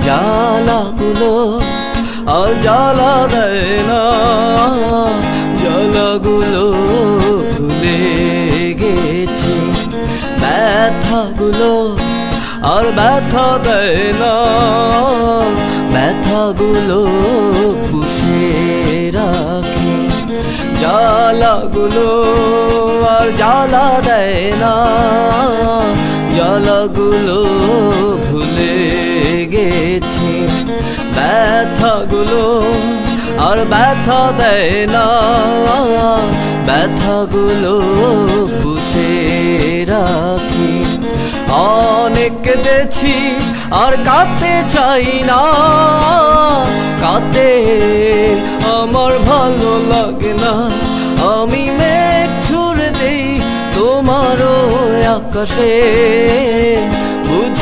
জ্বালাগুলো আর জ্বালা দেয় না, জ্বালাগুলো ভুলে গেছি। ব্যথাগুলো আর ব্যথা দেয় না, ব্যথাগুলো পুষে রাখি। জ্বালাগুলো আর জ্বালা দেয় না, জ্বালাগুলো ভুলে গেছি। ব্যথাগুলো আর ব্যথা দেয় না, ব্যথাগুলো পুষে রাখি। অনেক কেঁদেছি আর কাঁদতে চাই না, কাঁদতে আমার ভালো লাগে না। আমি মেঘ ছুঁড়ে দেই তোমারও আকাশে, বুঝে